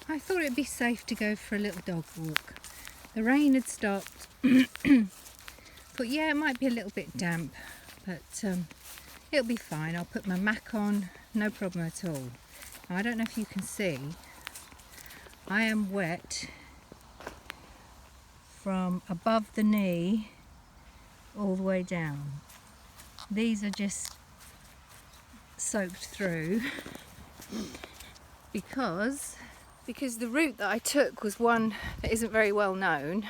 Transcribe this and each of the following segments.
I thought it'd be safe to go for a little dog walk. The rain had stopped. Thought, yeah, it might be a little bit damp, but it'll be fine. I'll put my Mac on, no problem at all. Now, I don't know if you can see, I am wet from above the knee all the way down. These are just soaked through because the route that I took was one that isn't very well known,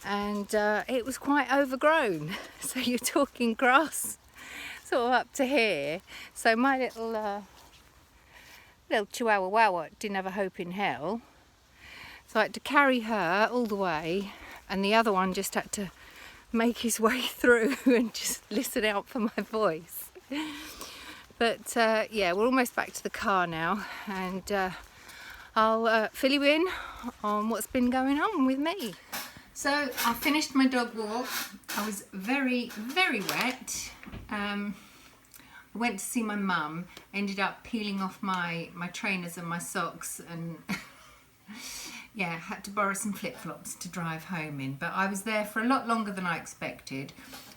and it was quite overgrown. So you're talking grass sort of up to here. So my little chihuahua wawa didn't have a hope in hell. So I had to carry her all the way, and the other one just had to make his way through and just listen out for my voice. But yeah, we're almost back to the car now, and I'll fill you in on what's been going on with me. So I finished my dog walk. I was very, very wet. I went to see my mum, ended up peeling off my trainers and my socks, and yeah, had to borrow some flip-flops to drive home in. But I was there for a lot longer than I expected.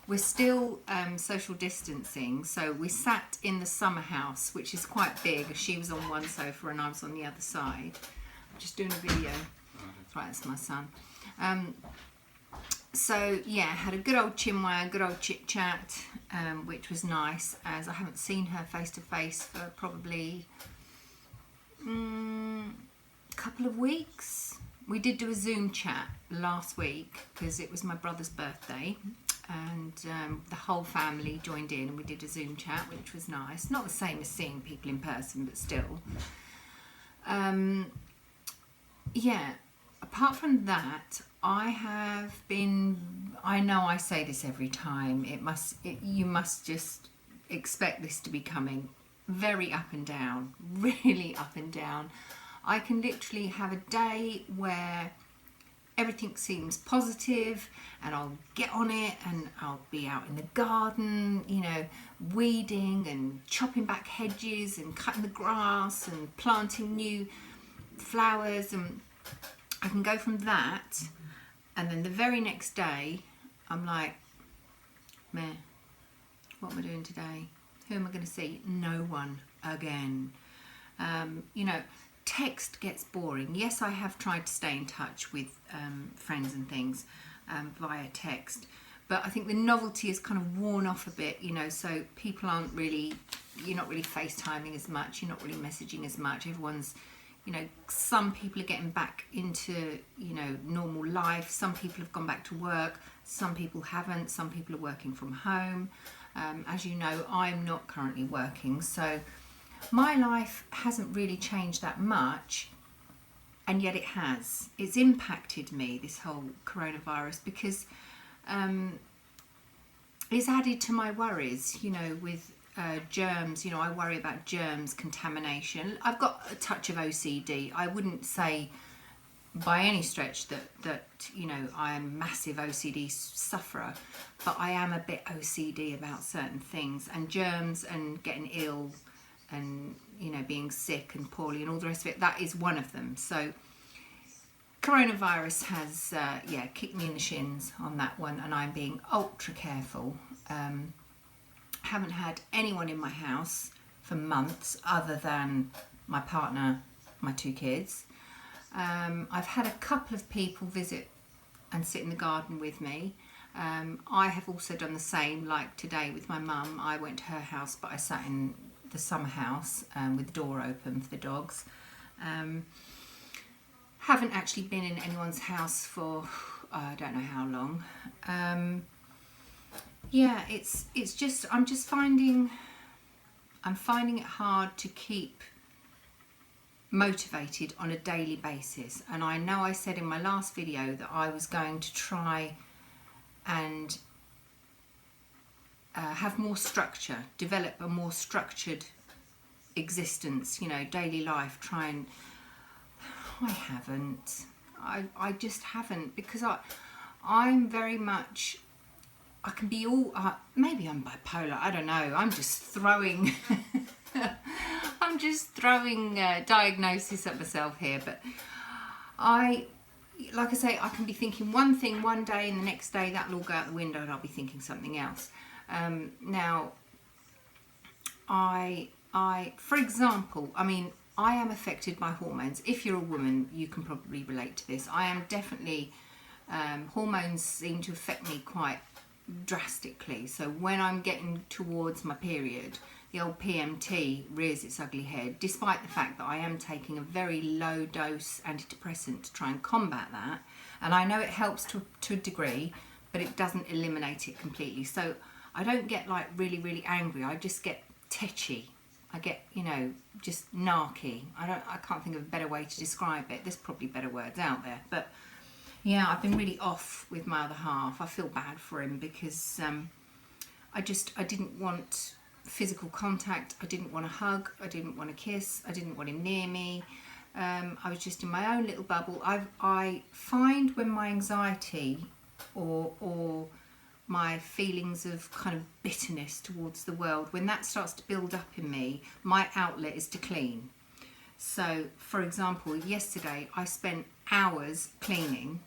We're still social distancing, so we sat in the summer house, which is quite big. She was on one sofa and I was on the other side. I'm just doing a video. Right, that's my son. So yeah, had a good old chinwag, good old chit chat, which was nice, as I haven't seen her face to face for probably a couple of weeks. We did do a Zoom chat last week because it was my brother's birthday, and the whole family joined in and we did a Zoom chat, which was nice. Not the same as seeing people in person, but still. Yeah, apart from that, I know I say this every time, you must just expect this to be coming very up and down, really up and down. I can literally have a day where everything seems positive and I'll get on it and I'll be out in the garden, you know, weeding and chopping back hedges and cutting the grass and planting new flowers, and I can go from that, and then the very next day I'm like, meh, what am I doing today? Who am I going to see? No one again. You know, text gets boring. Yes, I have tried to stay in touch with friends and things via text, but I think the novelty is kind of worn off a bit, you know, so people aren't really, you're not really FaceTiming as much, you're not really messaging as much. Everyone's, you know, some people are getting back into, you know, normal life. Some people have gone back to work, some people haven't, some people are working from home. As you know, I'm not currently working, so my life hasn't really changed that much, and yet it has. It's impacted me, this whole coronavirus, because it's added to my worries, you know, with germs. You know, I worry about germs, contamination. I've got a touch of OCD. I wouldn't say by any stretch that you know, I am a massive OCD sufferer, but I am a bit OCD about certain things, and germs and getting ill and, you know, being sick and poorly and all the rest of it, that is one of them. So coronavirus has yeah, kicked me in the shins on that one, and I'm being ultra careful. Haven't had anyone in my house for months other than my partner, my 2 kids. I've had a couple of people visit and sit in the garden with me. I have also done the same, like today with my mum. I went to her house, but I sat in the summer house with the door open for the dogs. Haven't actually been in anyone's house for I don't know how long. Yeah, it's just, I'm finding it hard to keep motivated on a daily basis. And I know I said in my last video that I was going to try and have more structure, develop a more structured existence, you know, daily life, try and, I haven't. I just haven't, because I'm very much, I can be all, maybe I'm bipolar, I don't know, I'm just throwing, I'm I'm just throwing diagnosis at myself here, but like I say, I can be thinking one thing one day and the next day that'll all go out the window and I'll be thinking something else. Now, for example, I mean, I am affected by hormones. If you're a woman, you can probably relate to this. I am definitely, hormones seem to affect me quite drastically. So when I'm getting towards my period, the old PMT rears its ugly head, despite the fact that I am taking a very low dose antidepressant to try and combat that. And I know it helps to a degree, but it doesn't eliminate it completely. So I don't get like really, really angry. I just get tetchy. I get, you know, just narky. I can't think of a better way to describe it. There's probably better words out there. But yeah, I've been really off with my other half. I feel bad for him because I didn't want physical contact. I didn't want a hug. I didn't want a kiss. I didn't want him near me. I was just in my own little bubble. I find when my anxiety or my feelings of kind of bitterness towards the world, when that starts to build up in me, my outlet is to clean. So, for example, yesterday I spent hours cleaning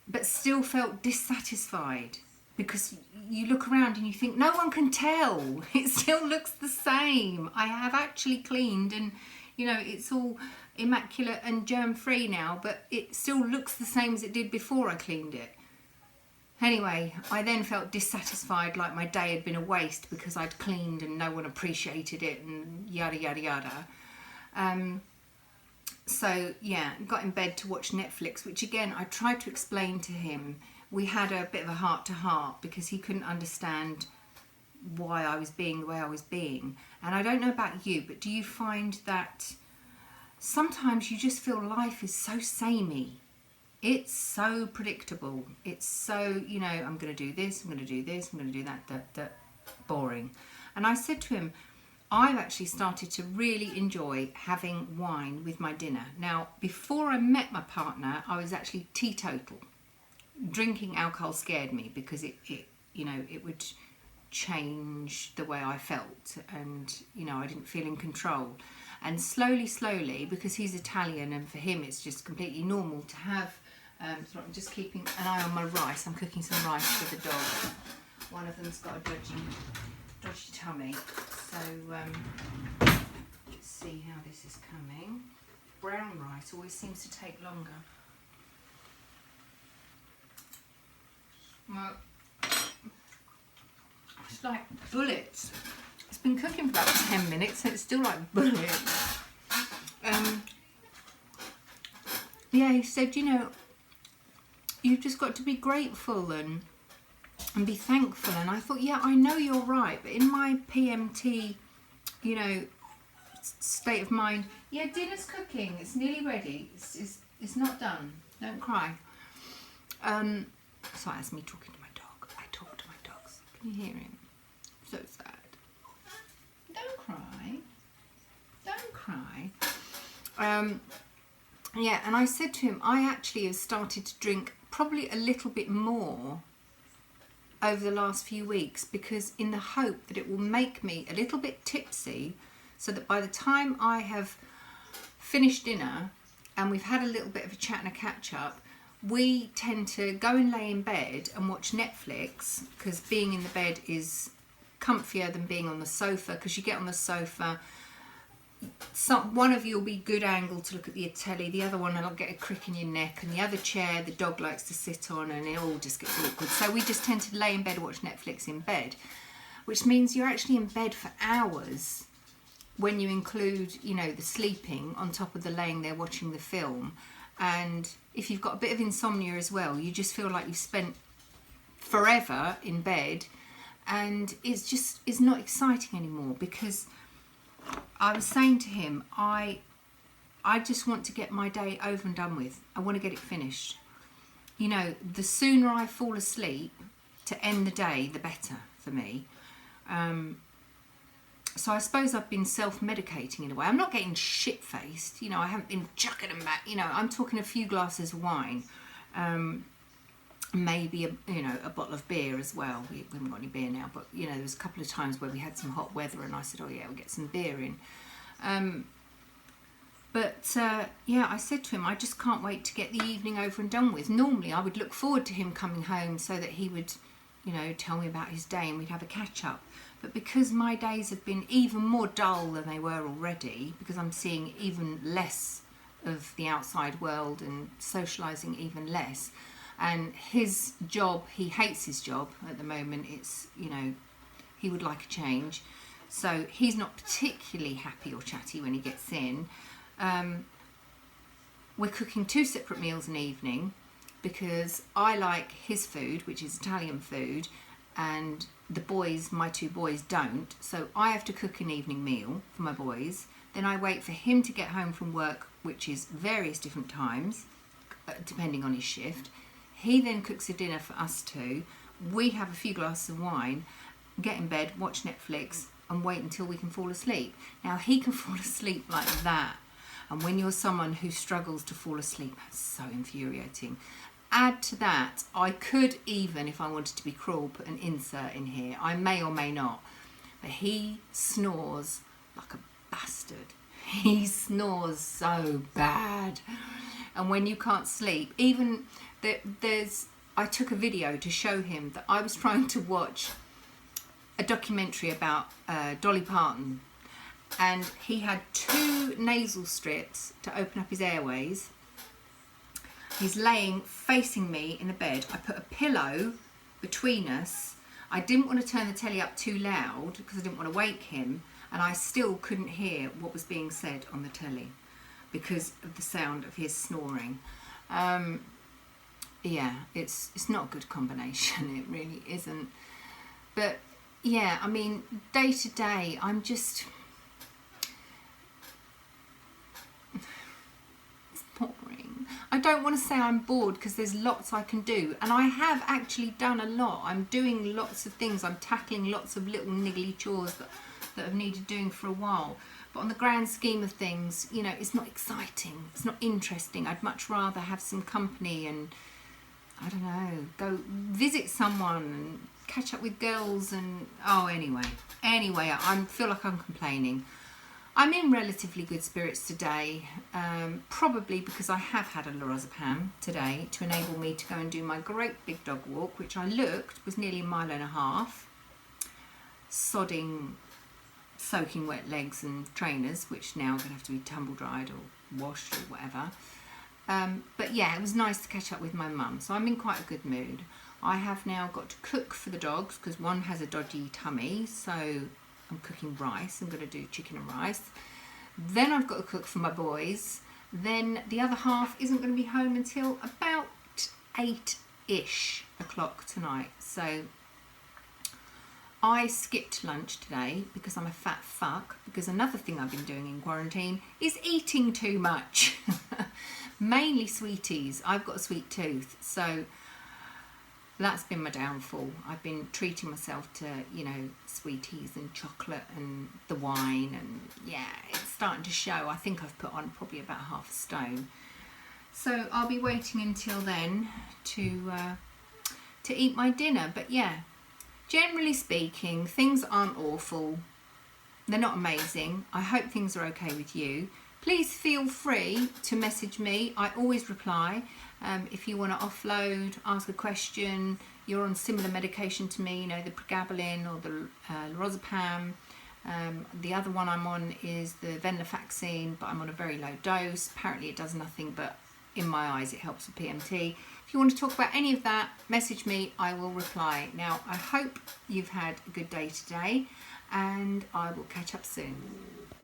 but still felt dissatisfied, because you look around and you think, no one can tell. It still looks the same. I have actually cleaned and, you know, it's all immaculate and germ-free now, but it still looks the same as it did before I cleaned it. Anyway, I then felt dissatisfied, like my day had been a waste because I'd cleaned and no one appreciated it and yada, yada, yada. So, yeah, got in bed to watch Netflix, which again, I tried to explain to him. We had a bit of a heart-to-heart because he couldn't understand why I was being the way I was being. And I don't know about you, but do you find that sometimes you just feel life is so samey? It's so predictable. It's so, you know, I'm going to do this, I'm going to do this, I'm going to do that, boring. And I said to him, I've actually started to really enjoy having wine with my dinner. Now, before I met my partner, I was actually teetotal. Drinking alcohol scared me because it you know, it would change the way I felt, and, you know, I didn't feel in control. And slowly, because he's Italian and for him it's just completely normal to have, so I'm just keeping an eye on my rice. I'm cooking some rice for the dog. One of them's got a dodgy tummy. So let's see how this is coming. Brown rice always seems to take longer. Well, it's like bullets. It's been cooking for about 10 minutes and it's still like bullets. Yeah, he said, you know, you've just got to be grateful and be thankful. And I thought, yeah, I know you're right, but in my PMT, you know, state of mind, yeah, dinner's cooking, it's nearly ready, it's not done, don't cry. So that's me talking to my dog. I talk to my dogs. Can you hear him? So sad. Don't cry. Don't cry. Yeah, and I said to him, I actually have started to drink probably a little bit more over the last few weeks, because in the hope that it will make me a little bit tipsy, so that by the time I have finished dinner and we've had a little bit of a chat and a catch up, we tend to go and lay in bed and watch Netflix, because being in the bed is comfier than being on the sofa, because you get on the sofa, one of you will be good angle to look at the telly, the other one will get a crick in your neck, and the other chair the dog likes to sit on, and it all just gets awkward. So we just tend to lay in bed and watch Netflix in bed, which means you're actually in bed for hours when you include, you know, the sleeping on top of the laying there watching the film. And if you've got a bit of insomnia as well, you just feel like you've spent forever in bed, and it's not exciting anymore. Because I was saying to him, I just want to get my day over and done with. I want to get it finished. You know, the sooner I fall asleep to end the day, the better for me. So I suppose I've been self-medicating in a way. I'm not getting shit-faced, you know, I haven't been chucking them back, you know, I'm talking a few glasses of wine. maybe a bottle of beer as well. We haven't got any beer now, but there was a couple of times where we had some hot weather and I said, oh yeah, we'll get some beer in. I said to him, I just can't wait to get the evening over and done with. Normally I would look forward to him coming home so that he would tell me about his day and we'd have a catch up. But because my days have been even more dull than they were already, because I'm seeing even less of the outside world and socialising even less, and his job, he hates his job at the moment. It's, he would like a change. So he's not particularly happy or chatty when he gets in. We're cooking 2 separate meals an evening because I like his food, which is Italian food, and the boys, my 2 boys, don't. So I have to cook an evening meal for my boys. Then I wait for him to get home from work, which is various different times, depending on his shift. He then cooks a dinner for us 2. We have a few glasses of wine, get in bed, watch Netflix, and wait until we can fall asleep. Now, he can fall asleep like that. And when you're someone who struggles to fall asleep, that's so infuriating. Add to that, I could even, if I wanted to be cruel, put an insert in here. I may or may not. But he snores like a bastard. He snores so bad. And when you can't sleep, even I took a video to show him that I was trying to watch a documentary about Dolly Parton, and he had 2 nasal strips to open up his airways. He's laying facing me in the bed. I put a pillow between us. I didn't want to turn the telly up too loud because I didn't want to wake him, and I still couldn't hear what was being said on the telly because of the sound of his snoring. Yeah, it's not a good combination. It really isn't. But yeah, I mean, day to day, I'm just... It's boring. I don't want to say I'm bored because there's lots I can do. And I have actually done a lot. I'm doing lots of things. I'm tackling lots of little niggly chores that have needed doing for a while. But on the grand scheme of things, it's not exciting. It's not interesting. I'd much rather have some company and, I don't know, go visit someone and catch up with girls and... Anyway, I feel like I'm complaining. I'm in relatively good spirits today, probably because I have had a lorazepam today to enable me to go and do my great big dog walk, which I looked was nearly a mile and a half, soaking wet legs and trainers, which now are going to have to be tumble dried or washed or whatever. But yeah, it was nice to catch up with my mum, so I'm in quite a good mood. I have now got to cook for the dogs because one has a dodgy tummy, so I'm cooking rice. I'm going to do chicken and rice. Then I've got to cook for my boys. Then the other half isn't going to be home until about 8-ish o'clock tonight. So I skipped lunch today because I'm a fat fuck, because another thing I've been doing in quarantine is eating too much. Mainly sweeties. I've got a sweet tooth, so that's been my downfall. I've been treating myself to, sweeties and chocolate and the wine, and yeah, it's starting to show. I think I've put on probably about half a stone. So I'll be waiting until then to eat my dinner. But yeah, generally speaking, things aren't awful. They're not amazing. I hope things are okay with you. Please feel free to message me. I always reply. If you want to offload, ask a question, you're on similar medication to me, the Pregabalin or the lorazepam. The other one I'm on is the venlafaxine, but I'm on a very low dose. Apparently it does nothing, but in my eyes it helps with PMT. If you want to talk about any of that, message me, I will reply. Now, I hope you've had a good day today, and I will catch up soon.